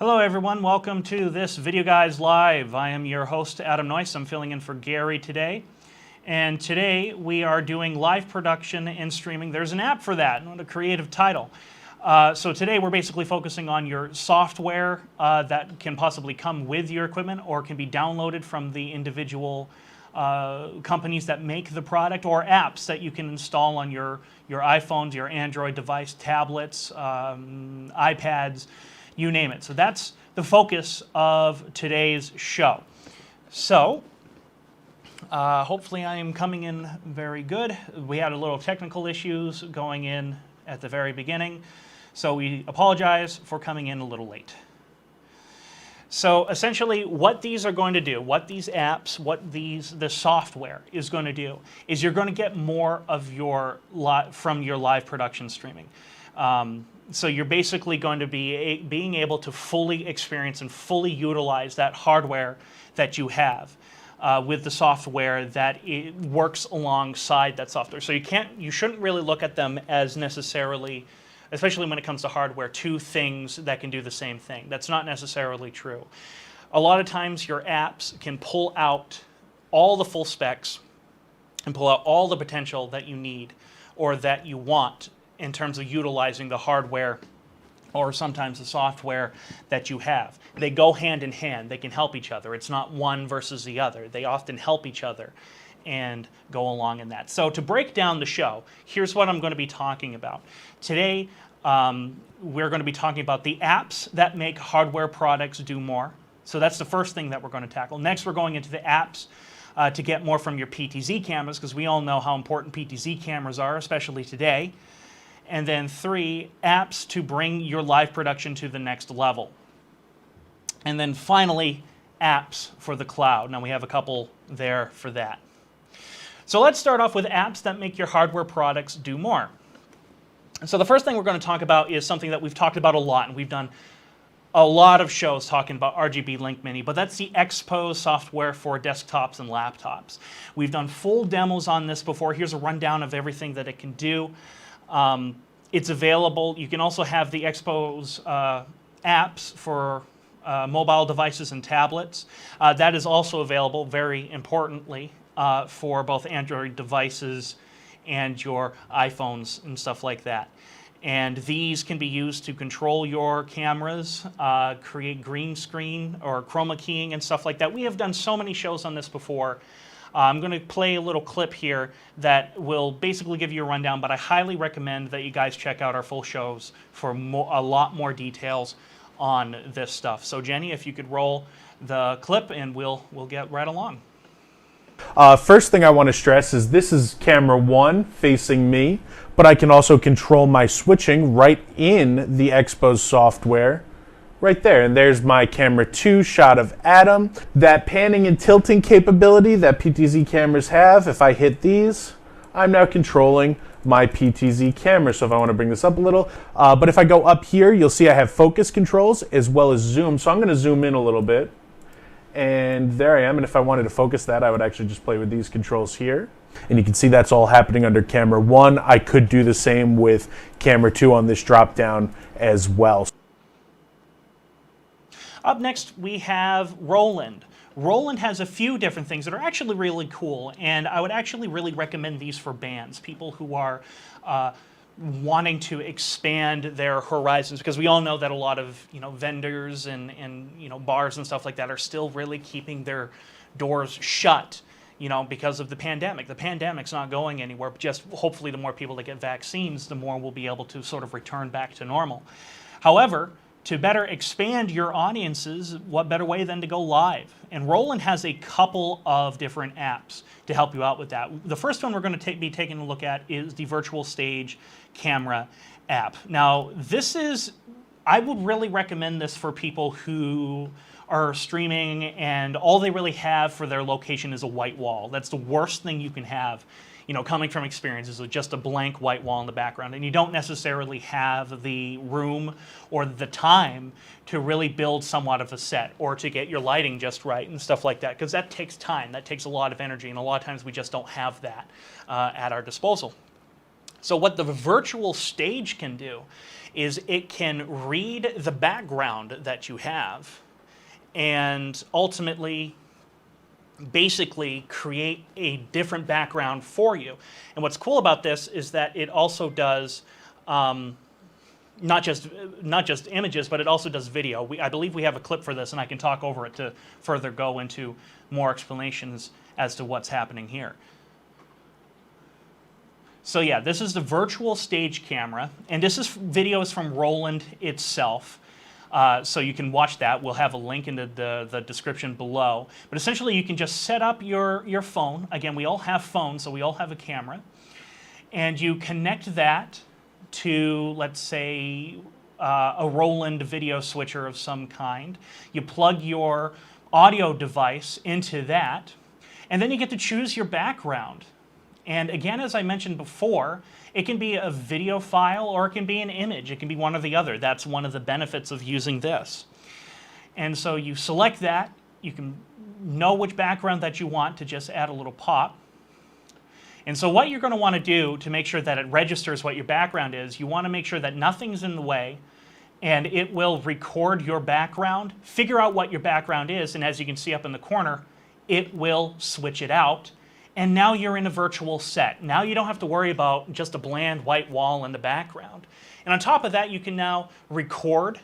Hello everyone, welcome to this Video Guys Live. I am your host Adam Noyce. I'm filling in for Gary today. And today we are doing live production and streaming. There's an app for that, not a creative title. So today we're basically focusing on your software that can possibly come with your equipment or can be downloaded from the individual companies that make the product, or apps that you can install on your iPhones, your Android device, tablets, iPads, you name it. So that's the focus of today's show. So hopefully I am coming in very good. We had a little technical issues going in at the very beginning, so we apologize for coming in a little late. So essentially what these are going to do, what these apps, the software is going to do, is you're going to get more of your from your live production streaming. So you're basically going to be being able to fully experience and fully utilize that hardware that you have with the software that it works alongside that software. So you shouldn't really look at them as necessarily, especially when it comes to hardware, two things that can do the same thing. That's not necessarily true. A lot of times your apps can pull out all the full specs and pull out all the potential that you need or that you want in terms of utilizing the hardware or sometimes the software that you have. They go hand in hand. They can help each other. It's not one versus the other. They often help each other and go along in that. So to break down the show, here's what I'm going to be talking about. Today, we're going to be talking about the apps that make hardware products do more. So that's the first thing that we're going to tackle. Next, we're going into the apps to get more from your PTZ cameras, because we all know how important PTZ cameras are, especially today. And then 3, apps to bring your live production to the next level. And then finally, apps for the cloud. Now we have a couple there for that. So let's start off with apps that make your hardware products do more. And so the first thing we're going to talk about is something that we've talked about a lot, and we've done a lot of shows talking about RGB Link Mini, but that's the Xpose software for desktops and laptops. We've done full demos on this before. Here's a rundown of everything that it can do. It's available. You can also have the Xpose apps for mobile devices and tablets. That is also available, very importantly, for both Android devices and your iPhones and stuff like that. And these can be used to control your cameras, create green screen or chroma keying and stuff like that. We have done so many shows on this before. I'm going to play a little clip here that will basically give you a rundown, but I highly recommend that you guys check out our full shows for a lot more details on this stuff. So Jenny, if you could roll the clip and we'll get right along. First thing I want to stress is this is camera 1 facing me, but I can also control my switching right in the Xpose software. Right there, and there's my camera 2 shot of Adam. That panning and tilting capability that PTZ cameras have, if I hit these, I'm now controlling my PTZ camera. So if I want to bring this up a little, but if I go up here, you'll see I have focus controls as well as zoom. So I'm going to zoom in a little bit, and there I am. And if I wanted to focus that, I would actually just play with these controls here. And you can see that's all happening under camera 1. I could do the same with camera 2 on this drop down as well. Up next, we have Roland. Roland has a few different things that are actually really cool, and I would actually really recommend these for bands, people who are wanting to expand their horizons, because we all know that a lot of vendors and bars and stuff like that are still really keeping their doors shut, because of the pandemic. The pandemic's not going anywhere, but just hopefully the more people that get vaccines, the more we'll be able to sort of return back to normal. However, to better expand your audiences, what better way than to go live? And Roland has a couple of different apps to help you out with that. The first one we're going to be taking a look at is the Virtual Stage Camera app. Now, I would really recommend this for people who are streaming and all they really have for their location is a white wall. That's the worst thing you can have. Coming from experience, is just a blank white wall in the background, and you don't necessarily have the room or the time to really build somewhat of a set or to get your lighting just right and stuff like that, because that takes time, that takes a lot of energy, and a lot of times we just don't have that at our disposal. So what the virtual stage can do is it can read the background that you have and ultimately basically create a different background for you. And what's cool about this is that it also does not just images, but it also does video. I believe we have a clip for this, and I can talk over it to further go into more explanations as to what's happening here. So yeah, this is the virtual stage camera, and this video is from Roland itself. So you can watch that. We'll have a link in the description below. But essentially, you can just set up your phone. Again, we all have phones, so we all have a camera. And you connect that to, let's say, a Roland video switcher of some kind. You plug your audio device into that, and then you get to choose your background. And again, as I mentioned before, it can be a video file or it can be an image. It can be one or the other. That's one of the benefits of using this. And so you select that. You can know which background that you want to just add a little pop. And so what you're going to want to do to make sure that it registers what your background is, you want to make sure that nothing's in the way, and it will record your background, figure out what your background is, and as you can see up in the corner, it will switch it out. And now you're in a virtual set. Now you don't have to worry about just a bland white wall in the background. And on top of that, you can now record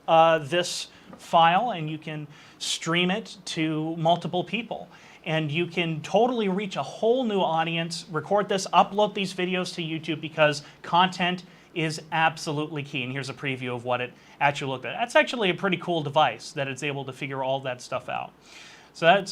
this file, and you can stream it to multiple people. And you can totally reach a whole new audience, record this, upload these videos to YouTube, because content is absolutely key. And here's a preview of what it actually looked at. That's actually a pretty cool device that it's able to figure all that stuff out. So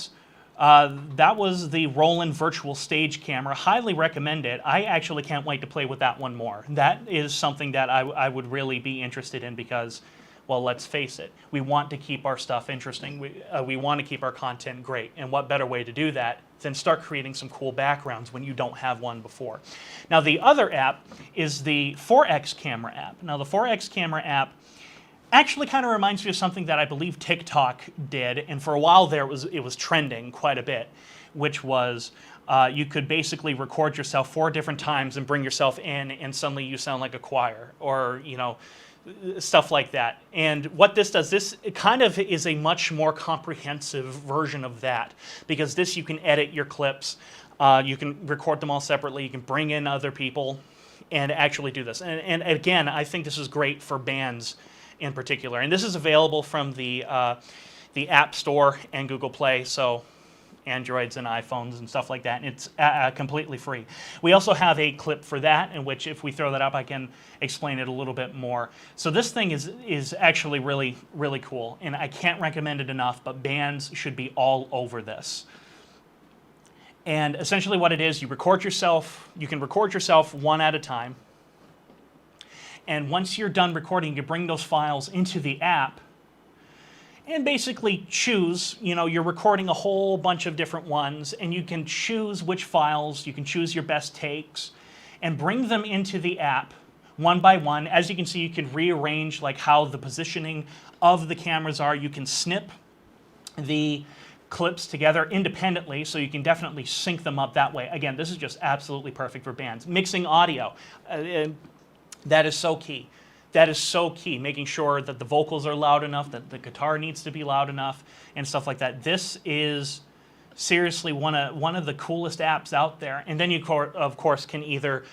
that was the Roland Virtual Stage Camera. Highly recommend it. I actually can't wait to play with that one more. That is something that I would really be interested in because, well, let's face it, we want to keep our stuff interesting. We want to keep our content great. And what better way to do that than start creating some cool backgrounds when you don't have one before. Now, the other app is the 4X Camera app. Now, the 4X Camera app actually kind of reminds me of something that I believe TikTok did, and for a while there it was trending quite a bit, which was you could basically record yourself 4 different times and bring yourself in, and suddenly you sound like a choir, or stuff like that. And what this does, this kind of is a much more comprehensive version of that, because this you can edit your clips, you can record them all separately, you can bring in other people, and actually do this. And again, I think this is great for bands in particular. And this is available from the App Store and Google Play, so Androids and iPhones and stuff like that, and it's completely free. We also have a clip for that, in which if we throw that up, I can explain it a little bit more. So this thing is actually really, really cool, and I can't recommend it enough, but bands should be all over this. And essentially what it is, you can record yourself one at a time, and once you're done recording, you bring those files into the app and basically choose, you're recording a whole bunch of different ones, and you can choose which files, you can choose your best takes, and bring them into the app one by one. As you can see, you can rearrange like how the positioning of the cameras are. You can snip the clips together independently, so you can definitely sync them up that way. Again, this is just absolutely perfect for bands. Mixing audio. That is so key. That is so key, making sure that the vocals are loud enough, that the guitar needs to be loud enough, and stuff like that. This is seriously one of the coolest apps out there. And then you, of course, can either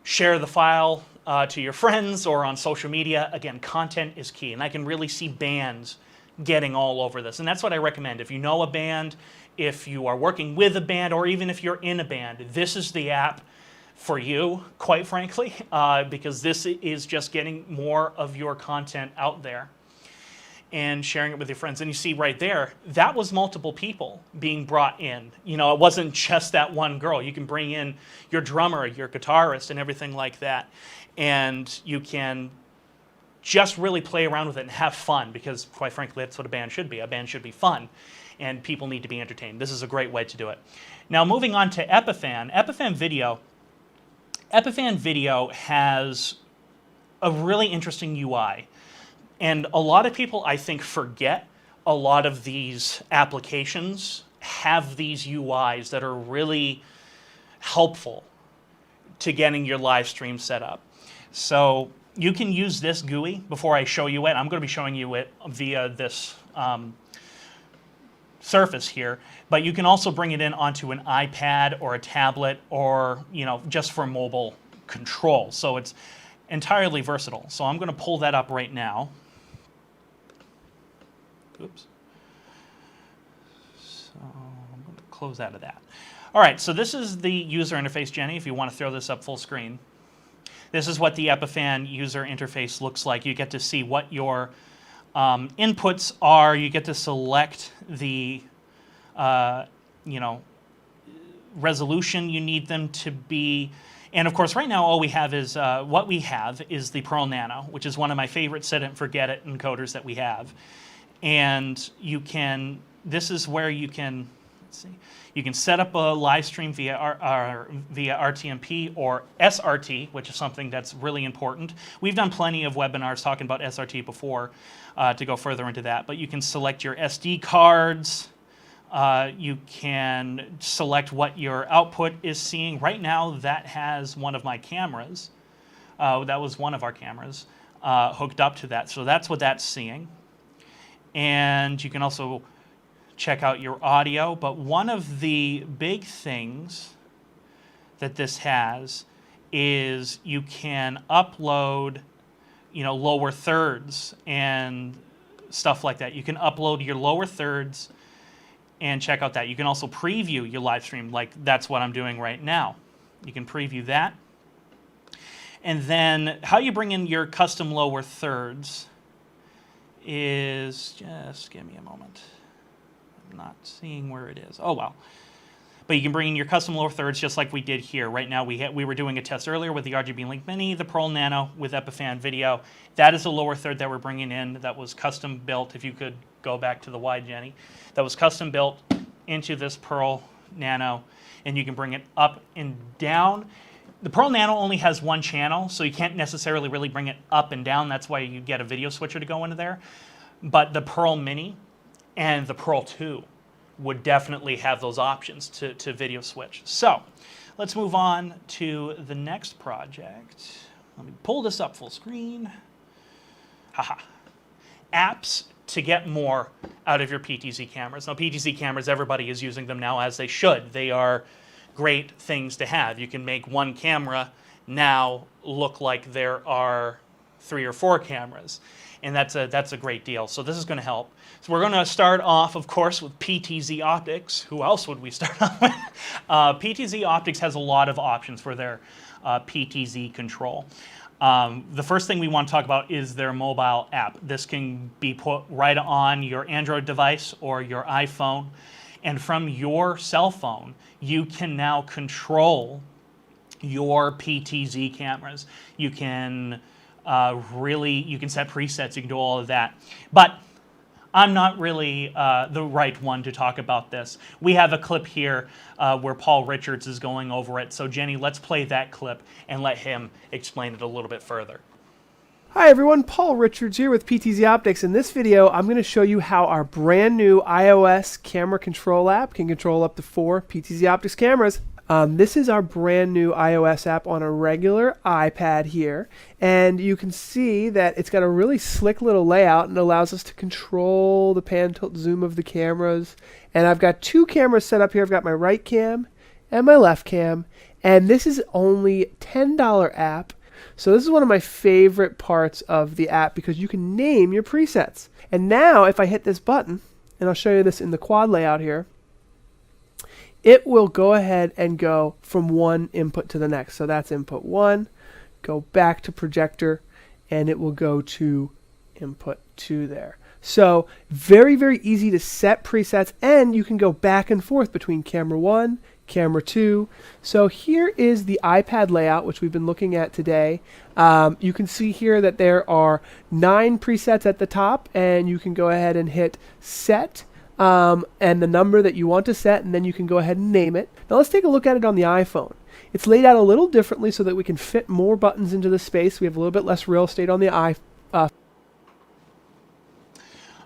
share the file to your friends or on social media. Again, content is key, and I can really see bands getting all over this. And that's what I recommend. If you know a band, if you are working with a band, or even if you're in a band, this is the app for you, quite frankly, because this is just getting more of your content out there and sharing it with your friends. And you see right there, that was multiple people being brought in. It wasn't just that one girl. You can bring in your drummer, your guitarist, and everything like that. And you can just really play around with it and have fun, because quite frankly, that's what a band should be. A band should be fun, and people need to be entertained. This is a great way to do it. Now, moving on to Epiphan. Epiphan Video has a really interesting UI, and a lot of people, I think, forget a lot of these applications have these UIs that are really helpful to getting your live stream set up. So you can use this GUI before I show you it. I'm going to be showing you it via this surface here, but you can also bring it in onto an iPad or a tablet, or just for mobile control. So it's entirely versatile. So I'm going to pull that up right now. Oops. So I'm going to close out of that. All right, so this is the user interface, Jenny, if you want to throw this up full screen. This is what the Epiphan user interface looks like. You get to see what your inputs are. You get to select the resolution you need them to be. And of course, right now, all we have is what we have is the Pearl Nano, which is one of my favorite set it and forget it encoders that we have. And you can, this is where you can, let's see, you can set up a live stream via via RTMP or SRT, which is something that's really important. We've done plenty of webinars talking about SRT before to go further into that. But you can select your SD cards. You can select what your output is seeing. Right now, that has one of my cameras. That was one of our cameras hooked up to that. So that's what that's seeing. And you can also check out your audio. But one of the big things that this has is you can upload, lower thirds and stuff like that. You can upload your lower thirds and check out that. You can also preview your live stream, like that's what I'm doing right now. You can preview that. And then how you bring in your custom lower thirds is, just give me a moment. I'm not seeing where it is. Oh, well. But you can bring in your custom lower thirds just like we did here. Right now we were doing a test earlier with the RGB Link Mini, the Pearl Nano with Epiphan Video. That is a lower third that we're bringing in that was custom built. If you could go back to the wide, Jenny. That was custom built into this Pearl Nano, and you can bring it up and down. The Pearl Nano only has one channel, so you can't necessarily really bring it up and down. That's why you get a video switcher to go into there. But the Pearl Mini and the Pearl 2 would definitely have those options to video switch. So let's move on to the next project. Let me pull this up full screen. Haha. Apps to get more out of your PTZ cameras. Now, PTZ cameras, everybody is using them now, as they should. They are great things to have. You can make one camera now look like there are 3 or 4 cameras, and that's a great deal. So this is going to help. So we're going to start off, of course, with PTZ Optics. Who else would we start off with? PTZ Optics has a lot of options for their PTZ control. The first thing we want to talk about is their mobile app. This can be put right on your Android device or your iPhone. And from your cell phone, you can now control your PTZ cameras. You can you can set presets, you can do all of that. But I'm not really the right one to talk about this. We have a clip here where Paul Richards is going over it. So Jenny, let's play that clip and let him explain it a little bit further. Hi everyone, Paul Richards here with PTZ Optics. In this video, I'm going to show you how our brand new iOS camera control app can control up to 4 PTZ Optics cameras. This is our brand new iOS app on a regular iPad here, and you can see that it's got a really slick little layout and allows us to control the pan, tilt, zoom of the cameras. And I've got 2 cameras set up here. I've got my right cam and my left cam, and this is only a $10 app. So this is one of my favorite parts of the app because you can name your presets. And now if I hit this button, and I'll show you this in the quad layout here, it will go ahead and go from one input to the next. So that's input 1, go back to projector, and it will go to input 2 there. So very, very easy to set presets, and you can go back and forth between camera 1, camera 2. So here is the iPad layout, which we've been looking at today. You can see here that there are 9 presets at the top, and you can go ahead and hit set. And the number that you want to set, and then you can go ahead and name it. Now let's take a look at it on the iPhone. It's laid out a little differently so that we can fit more buttons into the space. We have a little bit less real estate on the iPhone.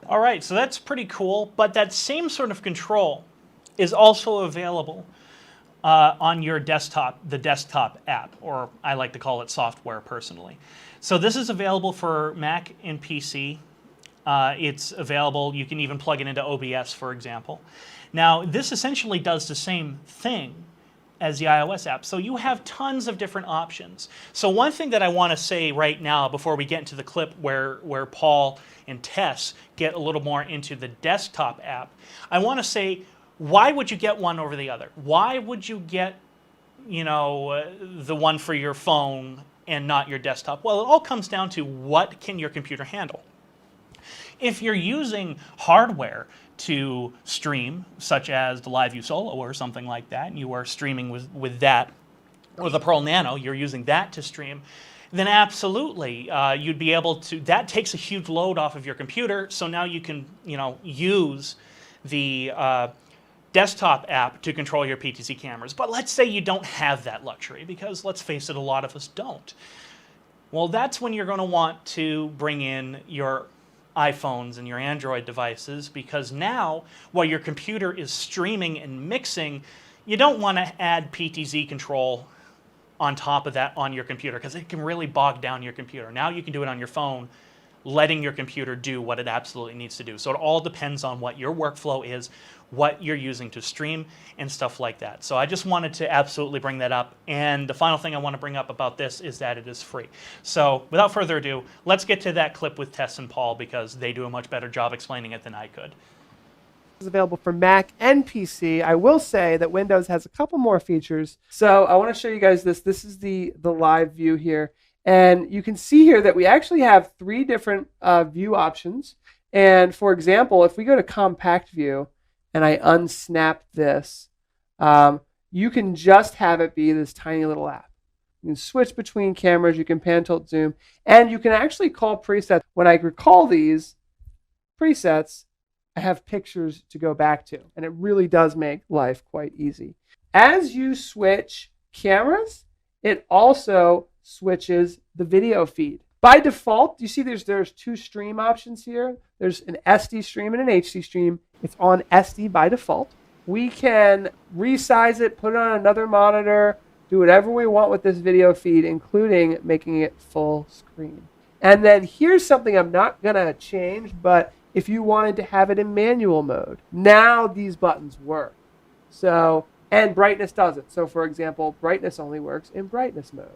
All right, so that's pretty cool, but that same sort of control is also available on your desktop, the desktop app, or I like to call it software personally. So this is available for Mac and PC. It's available, you can even plug it into OBS, for example. Now, this essentially does the same thing as the iOS app. So you have tons of different options. So one thing that I want to say right now before we get into the clip where Paul and Tess get a little more into the desktop app, I want to say, why would you get one over the other? Why would you get, the one for your phone and not your desktop? Well, it all comes down to what can your computer handle. If you're using hardware to stream, such as the LiveView Solo or something like that, and you are streaming with that, or the Pearl Nano, you're using that to stream, then absolutely, you'd be able to, that takes a huge load off of your computer, so now you can, use the desktop app to control your PTZ cameras. But let's say you don't have that luxury, because let's face it, a lot of us don't. Well, that's when you're going to want to bring in your iPhones and your Android devices, because now, while your computer is streaming and mixing, you don't want to add PTZ control on top of that on your computer, because it can really bog down your computer. Now you can do it on your phone, letting your computer do what it absolutely needs to do. So it all depends on what your workflow is, what you're using to stream, and stuff like that. So I just wanted to absolutely bring that up. And the final thing I want to bring up about this is that it is free. So without further ado, let's get to that clip with Tess and Paul, because they do a much better job explaining it than I could. It's available for Mac and PC. I will say that Windows has a couple more features. So I want to show you guys this. This is the live view here. And you can see here that we actually have 3 different view options. And for example, if we go to compact view and I unsnap this, you can just have it be this tiny little app. You can switch between cameras, you can pan, tilt, zoom, and you can actually call presets. When I recall these presets, I have pictures to go back to, and it really does make life quite easy. As you switch cameras, it also switches the video feed. By default, you see there's 2 stream options here. There's an SD stream and an HD stream. It's on SD by default. We can resize it, put it on another monitor, do whatever we want with this video feed, including making it full screen. And then here's something I'm not gonna change, but if you wanted to have it in manual mode, now these buttons work. So, and brightness doesn't. So for example, brightness only works in brightness mode.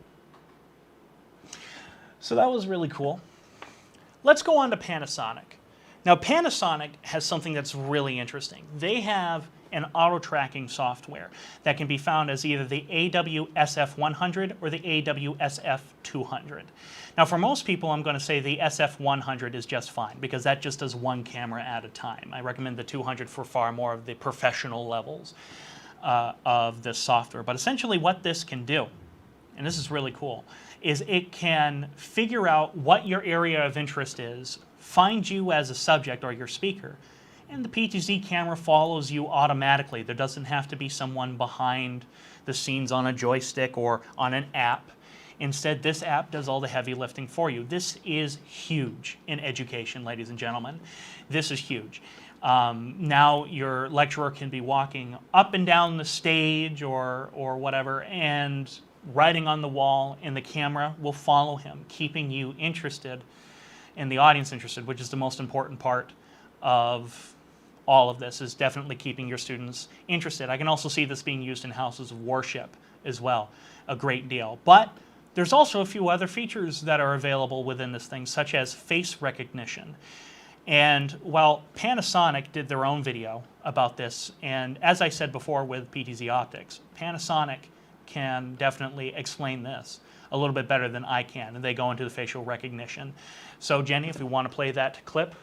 So that was really cool. Let's go on to Panasonic. Now Panasonic has something that's really interesting. They have an auto-tracking software that can be found as either the AW-SF100 or the AW-SF200. Now for most people, I'm going to say the SF100 is just fine, because that just does 1 camera at a time. I recommend the 200 for far more of the professional levels of this software. But essentially what this can do, and this is really cool, is it can figure out what your area of interest is, find you as a subject or your speaker, and the PTZ camera follows you automatically. There doesn't have to be someone behind the scenes on a joystick or on an app. Instead, this app does all the heavy lifting for you. This is huge in education, ladies and gentlemen. This is huge. Now your lecturer can be walking up and down the stage or whatever, and writing on the wall, and the camera will follow him, keeping you interested and the audience interested, which is the most important part of all of this, is definitely keeping your students interested. I can also see this being used in houses of worship as well, a great deal. But there's also a few other features that are available within this thing, such as face recognition. And while Panasonic did their own video about this, and as I said before with PTZ Optics, Panasonic can definitely explain this a little bit better than I can, and they go into the facial recognition. So Jenny, if we want to play that clip,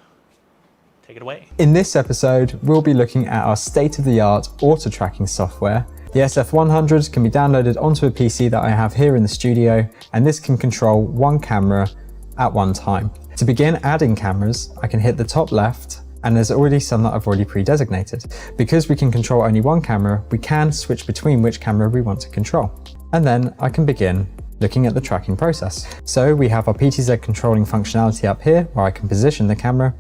take it away. In this episode, we'll be looking at our state-of-the-art auto-tracking software. The SF100 can be downloaded onto a PC that I have here in the studio, and this can control 1 camera at one time. To begin adding cameras, I can hit the top left, and there's already some that I've already pre-designated. Because we can control only 1 camera, we can switch between which camera we want to control. And then I can begin looking at the tracking process. So we have our PTZ controlling functionality up here, where I can position the camera.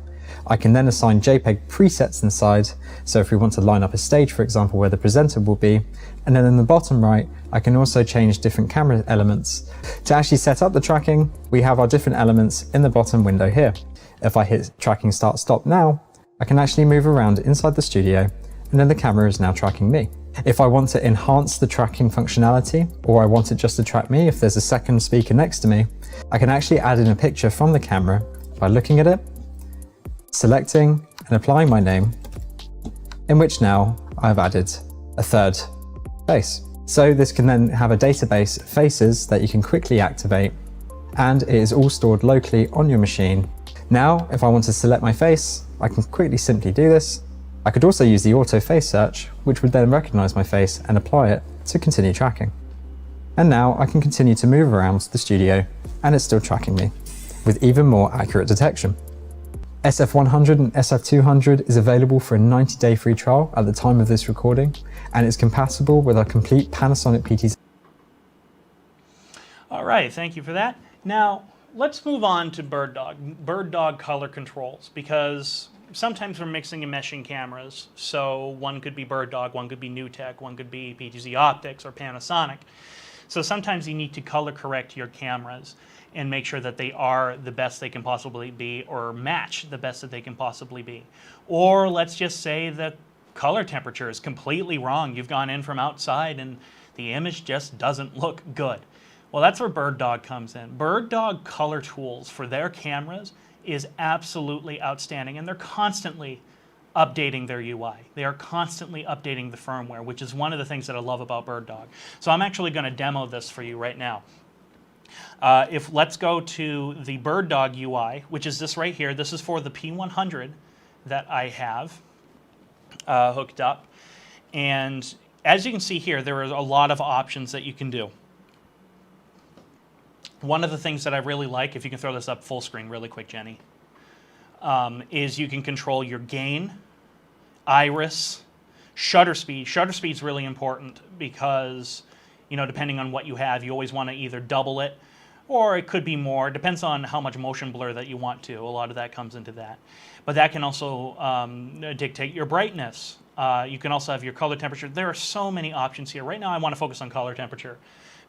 I can then assign JPEG presets inside, so if we want to line up a stage, for example, where the presenter will be, and then in the bottom right, I can also change different camera elements. To actually set up the tracking, we have our different elements in the bottom window here. If I hit tracking start stop now, I can actually move around inside the studio, and then the camera is now tracking me. If I want to enhance the tracking functionality, or I want it just to track me if there's a second speaker next to me, I can actually add in a picture from the camera by looking at it, selecting and applying my name, in which now I've added a third face. So this can then have a database of faces that you can quickly activate, and it is all stored locally on your machine. Now, if I want to select my face, I can quickly simply do this. I could also use the auto face search, which would then recognize my face and apply it to continue tracking. And now I can continue to move around the studio and it's still tracking me with even more accurate detection. SF100 and SF200 is available for a 90-day free trial at the time of this recording, and it's compatible with our complete Panasonic PTZ. All right, thank you for that. Now, let's move on to Bird Dog color controls, because sometimes we're mixing and meshing cameras. So one could be Bird Dog, one could be NewTek, one could be PTZ Optics or Panasonic. So sometimes you need to color correct your cameras and make sure that they are the best they can possibly be, or match the best that they can possibly be. Or let's just say the color temperature is completely wrong. You've gone in from outside and the image just doesn't look good. Well, that's where Bird Dog comes in. Bird Dog color tools for their cameras is absolutely outstanding, and they're constantly updating their UI. They are constantly updating the firmware, which is one of the things that I love about Bird Dog. So I'm actually going to demo this for you right now. Let's go to the Bird Dog UI, which is this right here. This is for the P100 that I have hooked up. And as you can see here, there are a lot of options that you can do. One of the things that I really like, if you can throw this up full screen really quick, Jenny, is you can control your gain, iris, shutter speed. Shutter speed is really important because, you know, depending on what you have, you always want to either double it or it could be more. Depends on how much motion blur that you want to. A lot of that comes into that. But that can also dictate your brightness. You can also have your color temperature. There are so many options here. Right now I want to focus on color temperature,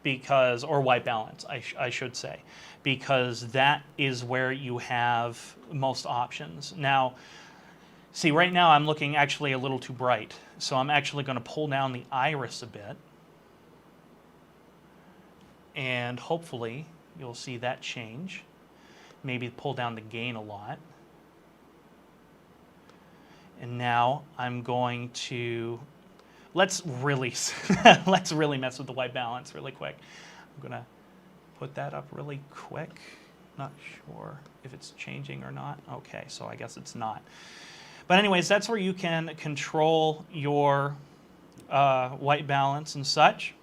because, or white balance, I should say, because that is where you have most options. Now, see, right now I'm looking actually a little too bright, so I'm actually going to pull down the iris a bit, and hopefully you'll see that change. Maybe pull down the gain a lot. And now I'm going to let's really mess with the white balance really quick. I'm gonna put that up really quick. Not sure if it's changing or not. Okay, so I guess it's not. But anyways, that's where you can control your white balance and such.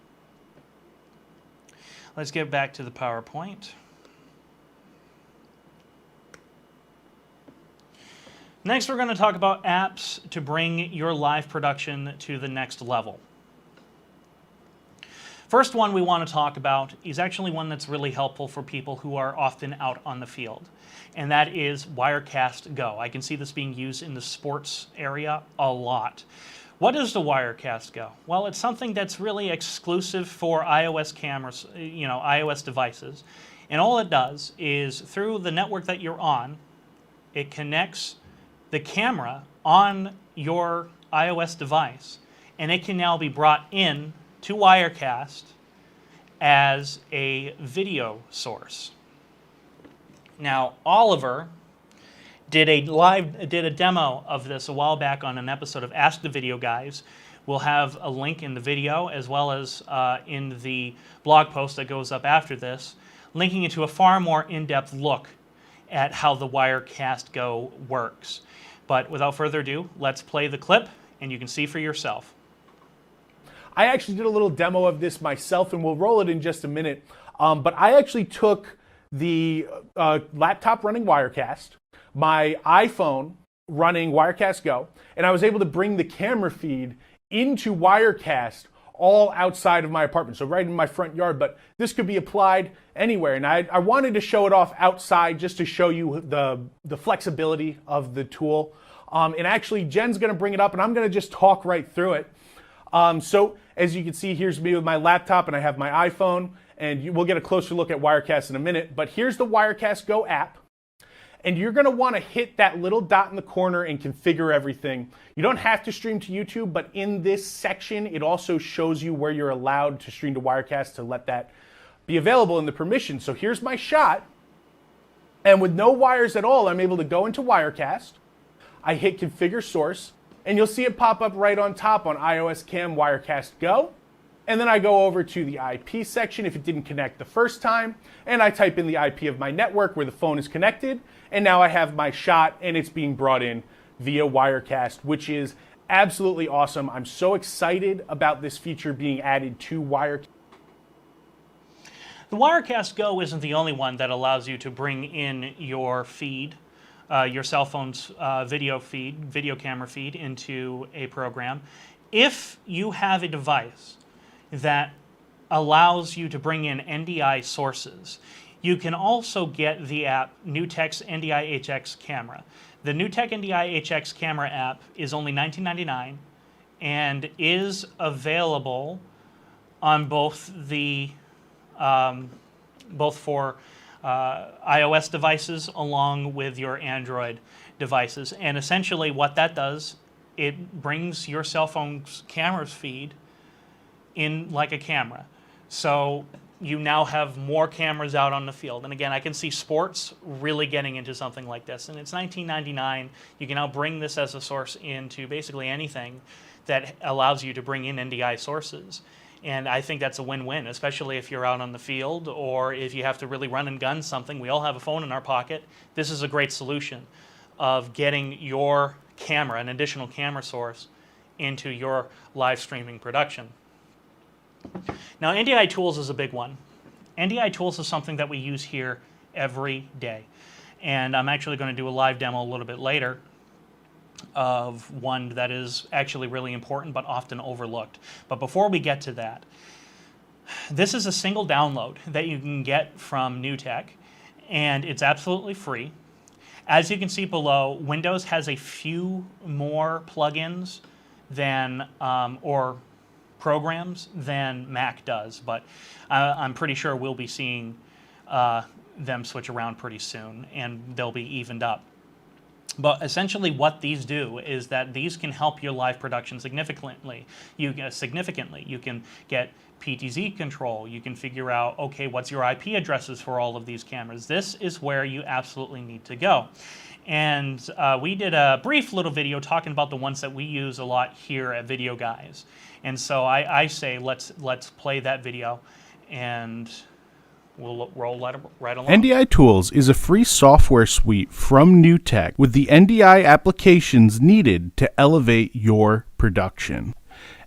Let's get back to the PowerPoint. Next, we're going to talk about apps to bring your live production to the next level. First one we want to talk about is actually one that's really helpful for people who are often out on the field, and that is Wirecast Go. I can see this being used in the sports area a lot. What is the Wirecast Go? Well, it's something that's really exclusive for iOS cameras, iOS devices. And all it does is, through the network that you're on, it connects the camera on your iOS device, and it can now be brought in to Wirecast as a video source. Now, Oliver did a demo of this a while back on an episode of Ask the Video Guys. We'll have a link in the video as well as in the blog post that goes up after this, linking into a far more in-depth look at how the Wirecast Go works. But without further ado, let's play the clip and you can see for yourself. I actually did a little demo of this myself, and we'll roll it in just a minute. But I actually took the laptop running Wirecast, my iPhone running Wirecast Go, and I was able to bring the camera feed into Wirecast all outside of my apartment, so right in my front yard, but this could be applied anywhere. And I wanted to show it off outside just to show you the flexibility of the tool. And actually, Jen's gonna bring it up and I'm gonna just talk right through it. So as you can see, here's me with my laptop and I have my iPhone, and we'll get a closer look at Wirecast in a minute, but here's the Wirecast Go app. And you're gonna wanna hit that little dot in the corner and configure everything. You don't have to stream to YouTube, but in this section, it also shows you where you're allowed to stream to Wirecast to let that be available in the permissions. So here's my shot. And with no wires at all, I'm able to go into Wirecast. I hit configure source, and you'll see it pop up right on top on iOS Cam Wirecast Go. And then I go over to the IP section if it didn't connect the first time, and I type in the IP of my network where the phone is connected, and now I have my shot and it's being brought in via Wirecast, which is absolutely awesome. I'm so excited about this feature being added to Wirecast. The Wirecast Go isn't the only one that allows you to bring in your feed, your cell phone's video camera feed into a program. If you have a device that allows you to bring in NDI sources, you can also get the app NewTek's NDI HX Camera. The NewTek NDI HX Camera app is only $19.99 and is available on both the both for iOS devices along with your Android devices. And essentially what that does, it brings your cell phone's camera's feed in like a camera. So you now have more cameras out on the field. And again, I can see sports really getting into something like this. And it's $19.99. You can now bring this as a source into basically anything that allows you to bring in NDI sources. And I think that's a win-win, especially if you're out on the field or if you have to really run and gun something. We all have a phone in our pocket. This is a great solution of getting your camera, an additional camera source, into your live streaming production. Now, NDI Tools is a big one. NDI Tools is something that we use here every day. And I'm actually going to do a live demo a little bit later of one that is actually really important but often overlooked. But before we get to that, this is a single download that you can get from NewTek, and it's absolutely free. As you can see below, Windows has a few more plugins than or programs than Mac does, but I'm pretty sure we'll be seeing them switch around pretty soon, and they'll be evened up. But essentially what these do is that these can help your live production significantly. You can get PTZ control. You can figure out, okay, what's your IP addresses for all of these cameras? This is where you absolutely need to go. And we did a brief little video talking about the ones that we use a lot here at Video Guys. And so I say let's play that video and we'll roll right along. NDI Tools is a free software suite from NewTek with the NDI applications needed to elevate your production.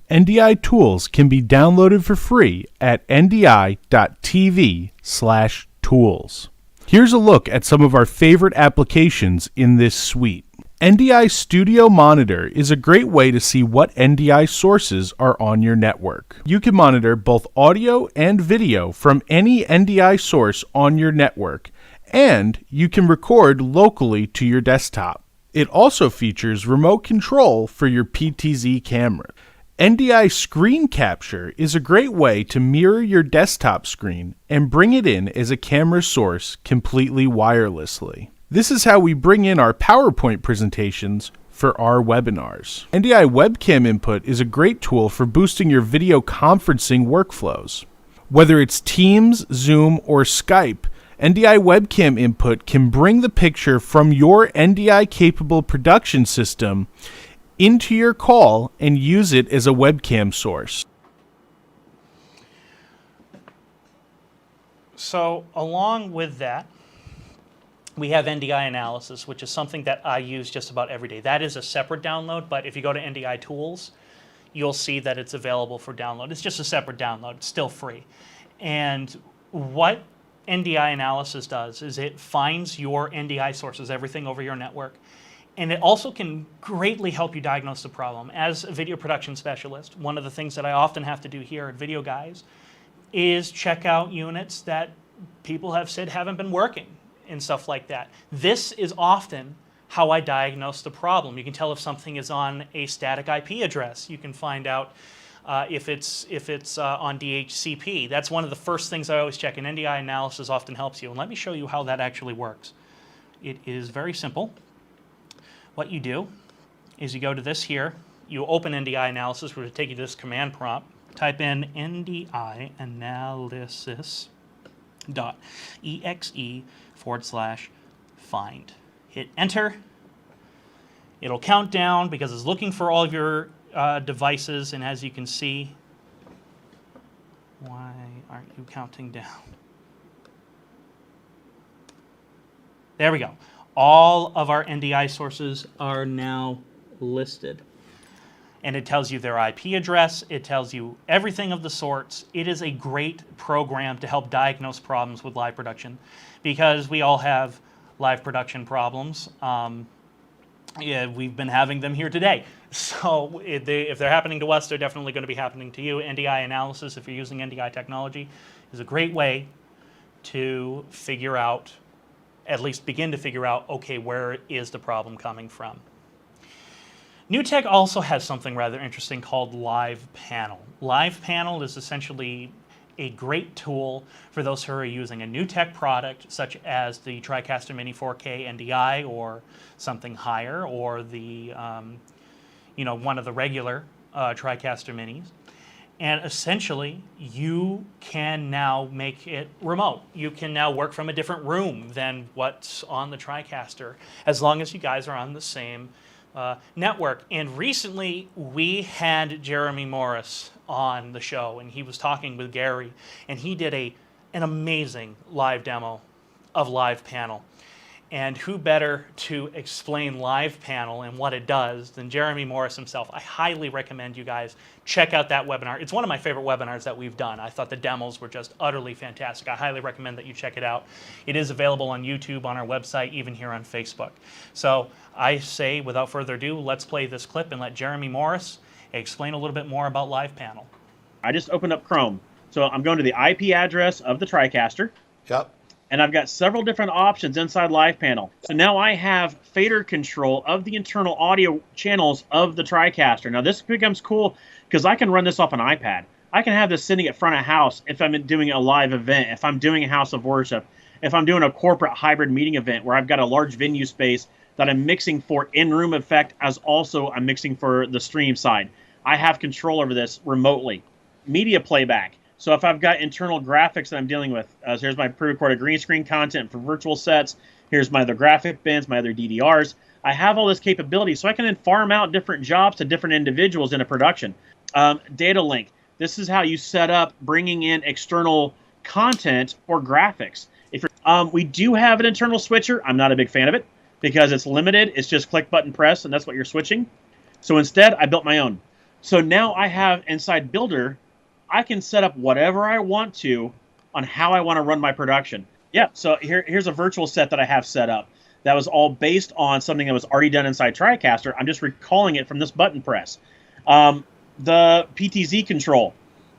NDI Tools can be downloaded for free at ndi.tv/tools. Here's a look at some of our favorite applications in this suite. NDI Studio Monitor is a great way to see what NDI sources are on your network. You can monitor both audio and video from any NDI source on your network, and you can record locally to your desktop. It also features remote control for your PTZ camera. NDI Screen Capture is a great way to mirror your desktop screen and bring it in as a camera source completely wirelessly. This is how we bring in our PowerPoint presentations for our webinars. NDI Webcam Input is a great tool for boosting your video conferencing workflows. Whether it's Teams, Zoom, or Skype, NDI Webcam Input can bring the picture from your NDI-capable production system into your call and use it as a webcam source. So along with that, we have NDI Analysis, which is something that I use just about every day. That is a separate download, but if you go to NDI Tools, you'll see that it's available for download. It's just a separate download. It's still free. And what NDI Analysis does is it finds your NDI sources, everything over your network, And it also can greatly help you diagnose the problem. As a video production specialist, one of the things that I often have to do here at Video Guys is check out units that people have said haven't been working and stuff like that. This is often how I diagnose the problem. You can tell if something is on a static IP address. You can find out if it's on DHCP. That's one of the first things I always check, and NDI analysis often helps you. And let me show you how that actually works. It is very simple. What you do is you go to this here, you open NDI analysis, which will take you to this command prompt, type in NDI analysis.exe/find. Hit enter. It'll count down because it's looking for all of your devices, and as you can see, why aren't you counting down? There we go. All of our NDI sources are now listed. And it tells you their IP address, it tells you everything of the sorts. It is a great program to help diagnose problems with live production, because we all have live production problems. Yeah, we've been having them here today. So if they're happening to us, they're definitely going to be happening to you. NDI analysis, if you're using NDI technology, is a great way to figure out, at least begin to figure out, okay, where is the problem coming from? NewTek also has something rather interesting called Live Panel. Live Panel is essentially a great tool for those who are using a NewTek product, such as the TriCaster Mini 4K NDI or something higher, or the one of the regular TriCaster Minis. And essentially, you can now make it remote. You can now work from a different room than what's on the TriCaster, as long as you guys are on the same network. And recently, we had Jeremy Morris on the show, and he was talking with Gary, and he did an amazing live demo of Live Panel. And who better to explain Live Panel and what it does than Jeremy Morris himself? I highly recommend you guys check out that webinar. It's one of my favorite webinars that we've done. I thought the demos were just utterly fantastic. I highly recommend that you check it out. It is available on YouTube, on our website, even here on Facebook. So I say, without further ado, let's play this clip and let Jeremy Morris explain a little bit more about Live Panel. I just opened up Chrome. So I'm going to the IP address of the TriCaster. Yep. And I've got several different options inside Live Panel. So now I have fader control of the internal audio channels of the TriCaster. Now this becomes cool because I can run this off an iPad. I can have this sitting at front of house if I'm doing a live event, if I'm doing a house of worship, if I'm doing a corporate hybrid meeting event where I've got a large venue space that I'm mixing for in-room effect as also I'm mixing for the stream side. I have control over this remotely. Media playback. So if I've got internal graphics that I'm dealing with, here's my pre-recorded green screen content for virtual sets. Here's my other graphic bins, my other DDRs. I have all this capability, so I can then farm out different jobs to different individuals in a production. Data link. This is how you set up bringing in external content or graphics. If you're, we do have an internal switcher. I'm not a big fan of it because it's limited. It's just click, button, press, and that's what you're switching. So instead, I built my own. So now I have inside Builder, I can set up whatever I want to on how I want to run my production. Yeah, so here's a virtual set that I have set up. That was all based on something that was already done inside TriCaster. I'm just recalling it from this button press. The PTZ control,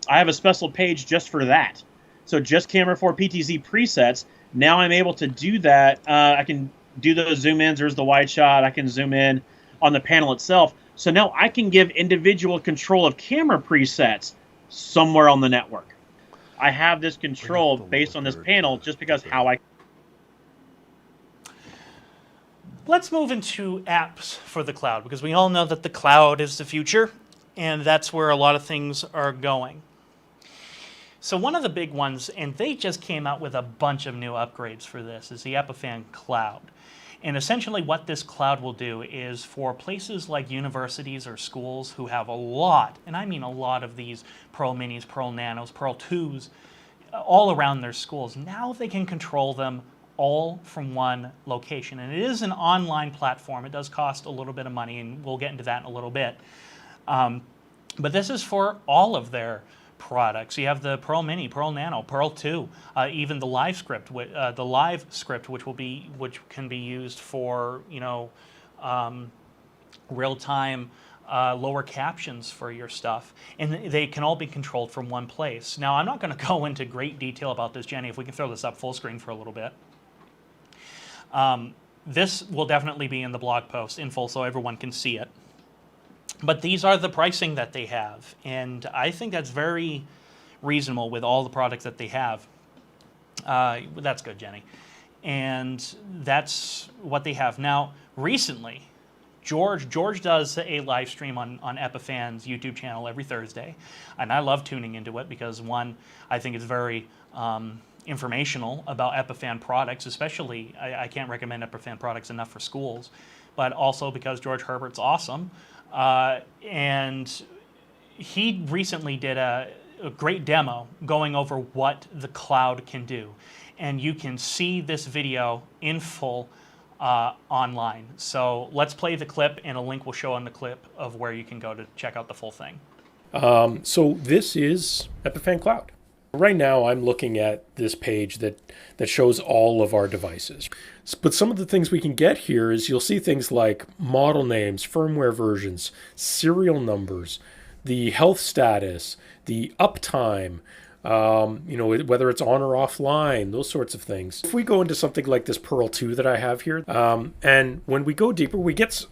I have a special page just for that. So just Camera 4 PTZ presets. Now I'm able to do that. I can do those zoom ins. There's the wide shot. I can zoom in on the panel itself. So now I can give individual control of camera presets somewhere on the network. I have this control based on this panel just because how I... Let's move into apps for the cloud, because we all know that the cloud is the future, and that's where a lot of things are going. So one of the big ones, and they just came out with a bunch of new upgrades for this, is the Epiphan Cloud. And essentially what this cloud will do is for places like universities or schools who have a lot, and I mean a lot of these Pearl Minis, Pearl Nanos, Pearl 2s, all around their schools, now they can control them all from one location. And it is an online platform. It does cost a little bit of money, and we'll get into that in a little bit. But this is for all of their products. You have the Pearl Mini, Pearl Nano, Pearl 2, even the Live Script, which can be used for real-time lower captions for your stuff, and they can all be controlled from one place. Now, I'm not going to go into great detail about this, Jenny. If we can throw this up full screen for a little bit. This will definitely be in the blog post in full so everyone can see it. But these are the pricing that they have, and I think that's very reasonable with all the products that they have. That's good, Jenny. And that's what they have. Now, recently, George does a live stream on Epiphan's YouTube channel every Thursday, and I love tuning into it because, one, I think it's very informational about Epiphan products, especially I can't recommend Epiphan products enough for schools, but also because George Herbert's awesome. And he recently did a great demo going over what the cloud can do. And you can see this video in full online. So let's play the clip, and a link will show on the clip of where you can go to check out the full thing. So this is Epiphan Cloud. Right now I'm looking at this page that shows all of our devices. But some of the things we can get here is you'll see things like model names, firmware versions, serial numbers, the health status, the uptime, whether it's on or offline, those sorts of things. If we go into something like this Pearl 2 that I have here, and when we go deeper, we get,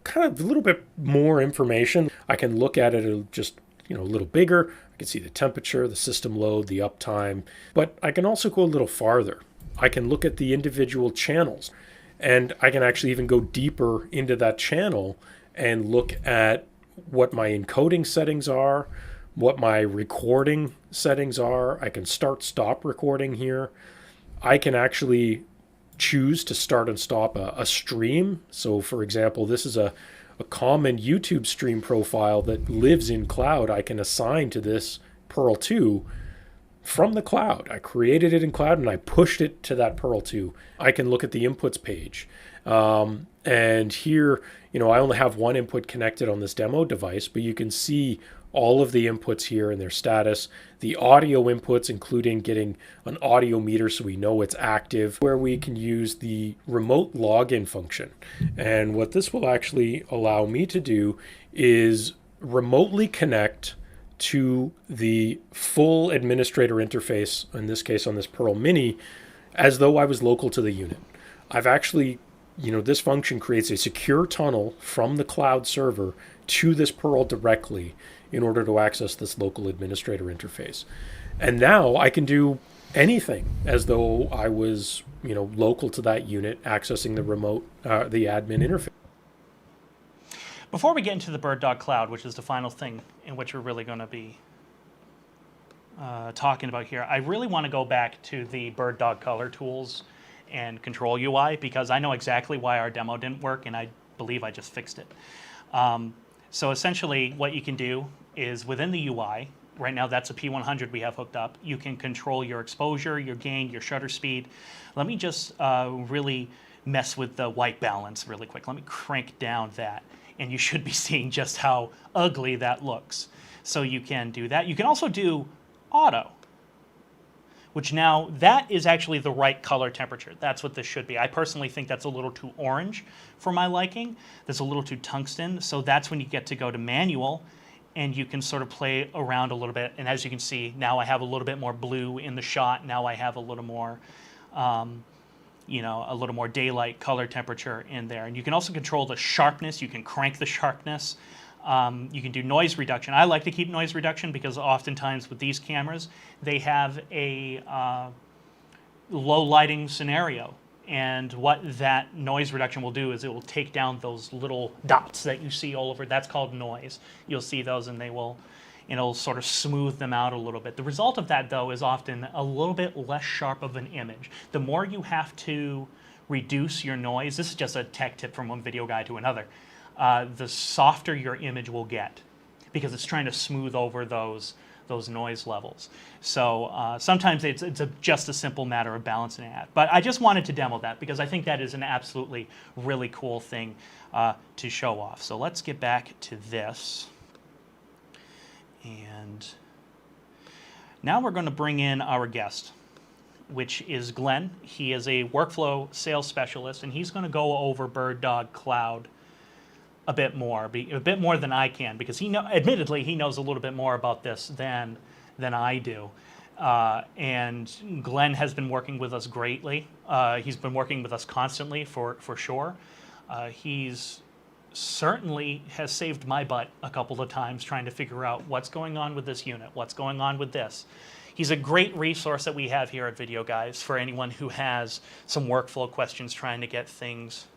kind of a little bit more information. I can look at it just, a little bigger. I can see the temperature, the system load, the uptime, but I can also go a little farther. I can look at the individual channels, and I can actually even go deeper into that channel and look at what my encoding settings are, what my recording settings are. I can stop recording here. I can actually choose to start and stop a stream. So for example, this is a common YouTube stream profile that lives in cloud. I can assign to this Pearl 2 from the cloud. I created it in cloud and I pushed it to that Pearl 2. I can look at the inputs page. And here, I only have one input connected on this demo device, but you can see all of the inputs here and their status, the audio inputs, including getting an audio meter so we know it's active, where we can use the remote login function. And what this will actually allow me to do is remotely connect to the full administrator interface, in this case on this Pearl Mini, as though I was local to the unit. I've actually, this function creates a secure tunnel from the cloud server to this Pearl directly in order to access this local administrator interface. And now I can do anything as though I was, local to that unit, accessing the remote, the admin interface. Before we get into the BirdDog Cloud, which is the final thing in which we're really going to be talking about here, I really want to go back to the BirdDog Color Tools and Control UI, because I know exactly why our demo didn't work, and I believe I just fixed it. So essentially what you can do is within the UI, right now that's a P100 we have hooked up, you can control your exposure, your gain, your shutter speed. Let me just really mess with the white balance really quick. Let me crank down that, and you should be seeing just how ugly that looks. So you can do that. You can also do auto, which now that is actually the right color temperature. That's what this should be. I personally think that's a little too orange for my liking. That's a little too tungsten. So that's when you get to go to manual, and you can sort of play around a little bit. And as you can see, now I have a little bit more blue in the shot. Now I have a little more, a little more daylight color temperature in there. And you can also control the sharpness. You can crank the sharpness. You can do noise reduction. I like to keep noise reduction because oftentimes with these cameras, they have a low lighting scenario. And what that noise reduction will do is it will take down those little dots that you see all over. That's called noise. You'll see those, and it'll sort of smooth them out a little bit. The result of that, though, is often a little bit less sharp of an image. The more you have to reduce your noise, this is just a tech tip from one video guy to another, the softer your image will get, because it's trying to smooth over those noise levels. So sometimes it's just a simple matter of balancing it out. But I just wanted to demo that because I think that is an absolutely really cool thing to show off. So let's get back to this. And now we're going to bring in our guest. which is Glenn. He is a workflow sales specialist, and he's going to go over BirdDog Cloud a bit more than I can, because admittedly he knows a little bit more about this than I do. And Glenn has been working with us greatly. He's been working with us constantly for sure. He's certainly has saved my butt a couple of times trying to figure out what's going on with this unit, what's going on with this. He's a great resource that we have here at Video Guys for anyone who has some workflow questions trying to get things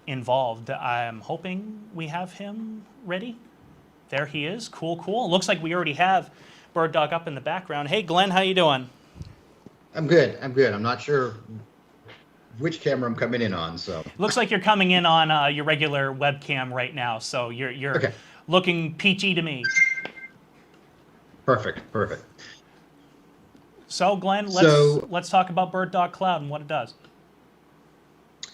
involved. I'm hoping we have him ready. There he is. Cool, cool. Looks like we already have BirdDog up in the background. Hey, Glenn, how you doing? I'm good. I'm not sure which camera I'm coming in on, so. Looks like you're coming in on your regular webcam right now, so you're okay. Looking peachy to me. Perfect. So, Glenn, let's talk about BirdDog Cloud and what it does.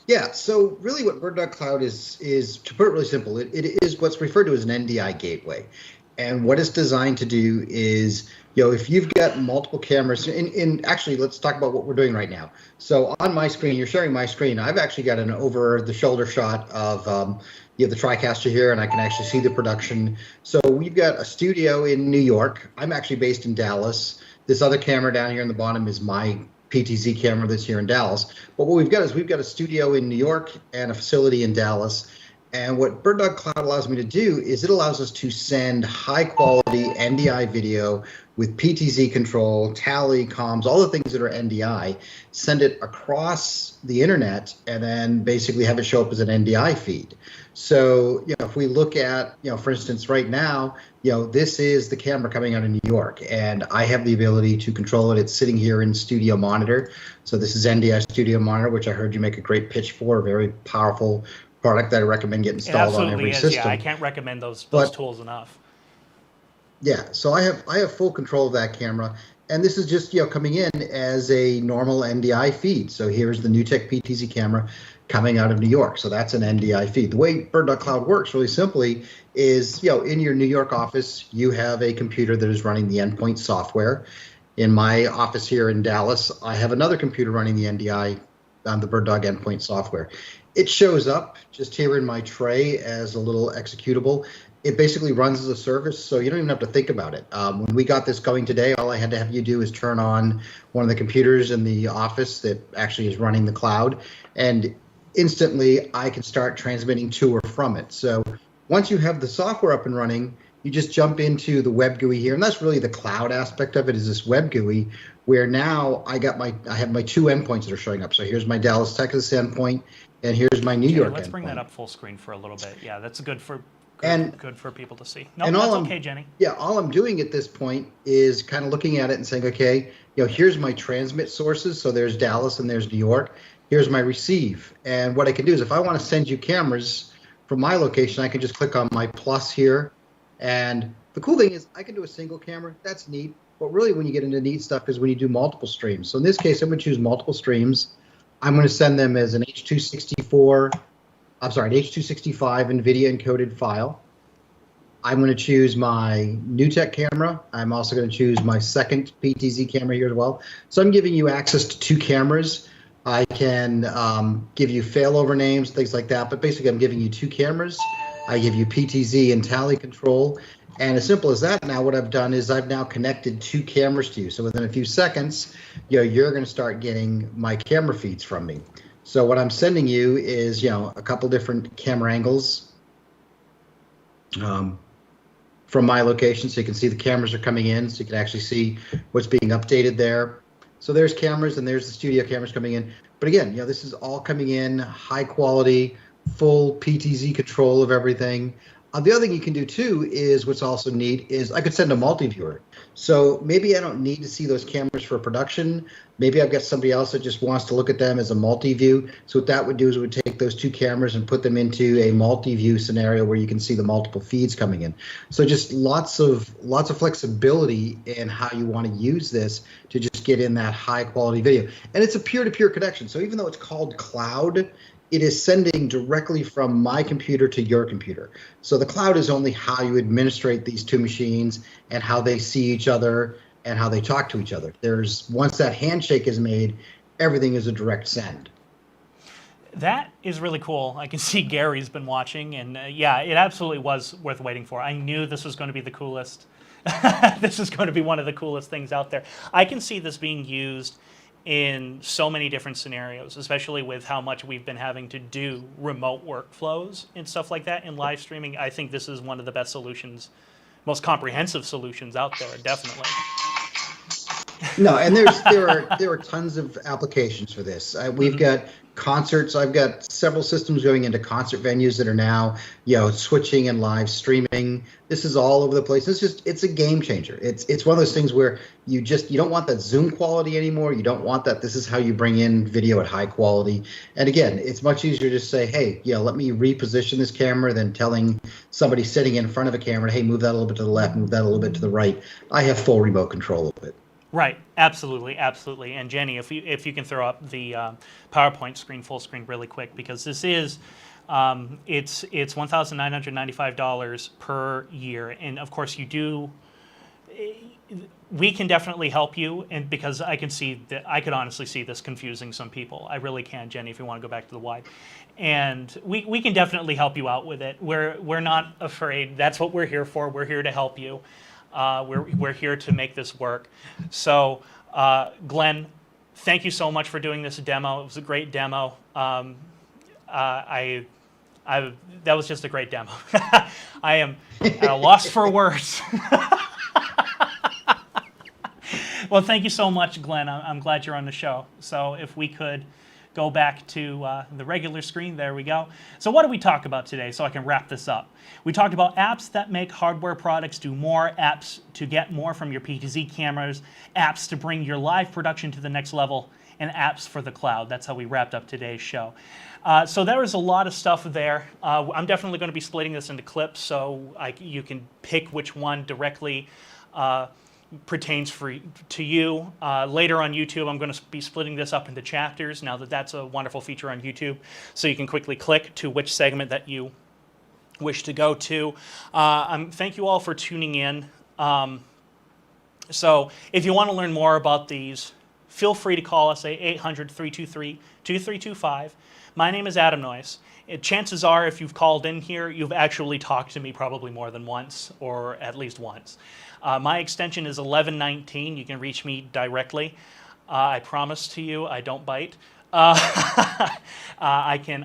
Yeah, so really what BirdDog Cloud is to put it really simple, it is what's referred to as an NDI gateway. And what it's designed to do is, if you've got multiple cameras, actually, let's talk about what we're doing right now. So on my screen, you're sharing my screen. I've actually got an over-the-shoulder shot of the TriCaster here, and I can actually see the production. So we've got a studio in New York. I'm actually based in Dallas. This other camera down here in the bottom is my PTZ camera that's here in Dallas. But what we've got is we've got a studio in New York and a facility in Dallas. And what BirdDog Cloud allows me to do is it allows us to send high quality NDI video with PTZ control, tally, comms, all the things that are NDI, send it across the internet, and then basically have it show up as an NDI feed. So, if we look at, for instance, right now, this is the camera coming out of New York, and I have the ability to control it. It's sitting here in Studio Monitor. So this is NDI Studio Monitor, which I heard you make a great pitch for, a very powerful product that I recommend get installed on every system. Yeah, I can't recommend those tools enough. Yeah, so I have full control of that camera, and this is just coming in as a normal NDI feed. So here's the NewTek PTZ camera coming out of New York. So that's an NDI feed. The way BirdDog Cloud works really simply is in your New York office you have a computer that is running the endpoint software. In my office here in Dallas, I have another computer running the NDI on the BirdDog endpoint software. It shows up just here in my tray as a little executable. It basically runs as a service, so you don't even have to think about it. When we got this going today, all I had to have you do is turn on one of the computers in the office that actually is running the cloud, and instantly I can start transmitting to or from it. So once you have the software up and running, you just jump into the web GUI here, and that's really the cloud aspect of it, is this web GUI, where now I have my two endpoints that are showing up. So here's my Dallas, Texas endpoint, and here's my New York endpoint. Let's bring that up full screen for a little bit. Yeah, that's good for people to see. No, and that's okay, Jenny. Yeah, all I'm doing at this point is kind of looking at it and saying, okay, here's my transmit sources. So there's Dallas and there's New York. Here's my receive. And what I can do is if I want to send you cameras from my location, I can just click on my plus here. And the cool thing is I can do a single camera. That's neat. But really when you get into neat stuff is when you do multiple streams. So in this case, I'm going to choose multiple streams. I'm going to send them as an H.265 NVIDIA encoded file. I'm going to choose my NewTek camera. I'm also going to choose my second PTZ camera here as well. So I'm giving you access to two cameras. I can give you failover names, things like that. But basically, I'm giving you two cameras. I give you PTZ and tally control. And as simple as that, now what I've done is I've now connected two cameras to you. So within a few seconds, you're going to start getting my camera feeds from me. So what I'm sending you is, a couple different camera angles from my location. So you can see the cameras are coming in, so you can actually see what's being updated there. So there's cameras and there's the studio cameras coming in. But again, this is all coming in high quality, full PTZ control of everything. The other thing you can do too is what's also neat is I could send a multi-viewer. So maybe I don't need to see those cameras for production. Maybe I've got somebody else that just wants to look at them as a multi-view. So what that would do is it would take those two cameras and put them into a multi-view scenario where you can see the multiple feeds coming in. So just lots of flexibility in how you want to use this to just get in that high quality video. And it's a peer-to-peer connection. So even though it's called cloud, it is sending directly from my computer to your computer. So the cloud is only how you administrate these two machines and how they see each other. and how they talk to each other. Once that handshake is made, everything is a direct send. That is really cool. I can see Gary's been watching, and yeah, it absolutely was worth waiting for. I knew this was going to be the coolest. This is going to be one of the coolest things out there. I can see this being used in so many different scenarios, especially with how much we've been having to do remote workflows and stuff like that in live streaming. I think this is one of the best solutions, most comprehensive solutions out there, definitely. No, and there are tons of applications for this. We've got concerts. I've got several systems going into concert venues that are now, switching and live streaming. This is all over the place. It's a game changer. It's one of those things where you don't want that Zoom quality anymore. You don't want that. This is how you bring in video at high quality. And again, it's much easier to say, hey, let me reposition this camera than telling somebody sitting in front of a camera, hey, move that a little bit to the left, move that a little bit to the right. I have full remote control of it. Right, absolutely, absolutely. And Jenny, if you can throw up the PowerPoint screen, full screen, really quick, because this is it's $1,995 per year, and of course we can definitely help you, and because I could honestly see this confusing some people. I really can, Jenny, if you want to go back to the wide. And we can definitely help you out with it. We're not afraid. That's what we're here for. We're here to help you. We're here to make this work. So, Glenn, thank you so much for doing this demo. It was a great demo. That was just a great demo. I am at a loss for words. Well, thank you so much, Glenn. I'm glad you're on the show. So if we could go back to the regular screen, there we go. So what did we talk about today, so I can wrap this up? We talked about apps that make hardware products do more, apps to get more from your PTZ cameras, apps to bring your live production to the next level, and apps for the cloud. That's how we wrapped up today's show. So there was a lot of stuff there. I'm definitely going to be splitting this into clips, so you can pick which one directly pertains to you. Later on YouTube, I'm going to be splitting this up into chapters, now that that's a wonderful feature on YouTube, so you can quickly click to which segment that you wish to go to. Thank you all for tuning in. So if you want to learn more about these, feel free to call us at 800-323-2325. My name is Adam Noyce. Chances are, if you've called in here, you've actually talked to me probably more than once, or at least once. My extension is 1119. You can reach me directly. I promise to you, I don't bite. I can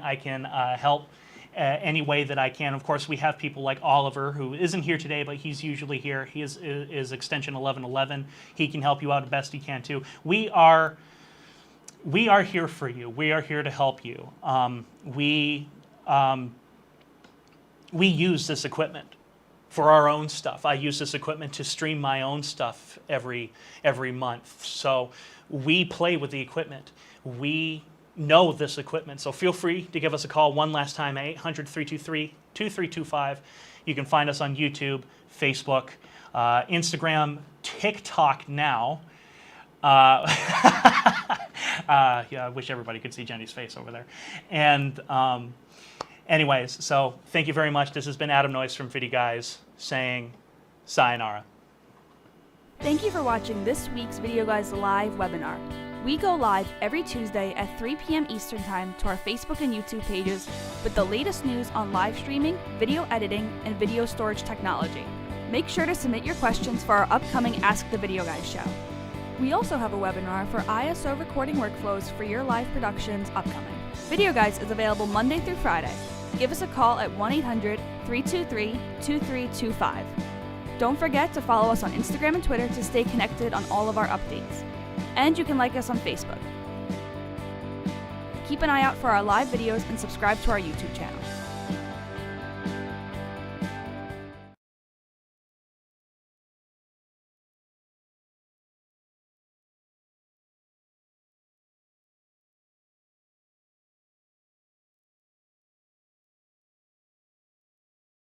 help any way that I can. Of course, we have people like Oliver, who isn't here today, but he's usually here. He is extension 1111. He can help you out as best he can too. We are here for you. We are here to help you. We use this equipment for our own stuff. I use this equipment to stream my own stuff every month. So we play with the equipment. We know this equipment. So feel free to give us a call one last time at 800-323-2325. You can find us on YouTube, Facebook, Instagram, TikTok now. Yeah, I wish everybody could see Jenny's face over there. And anyways, so thank you very much. This has been Adam Noyce from Video Guys saying sayonara. Thank you for watching this week's Video Guys Live webinar. We go live every Tuesday at 3 p.m. Eastern Time to our Facebook and YouTube pages with the latest news on live streaming, video editing, and video storage technology. Make sure to submit your questions for our upcoming Ask the Video Guys show. We also have a webinar for ISO recording workflows for your live productions upcoming. Video Guys is available Monday through Friday. Give us a call at 1-800-323-2325. Don't forget to follow us on Instagram and Twitter to stay connected on all of our updates. And you can like us on Facebook. Keep an eye out for our live videos and subscribe to our YouTube channel.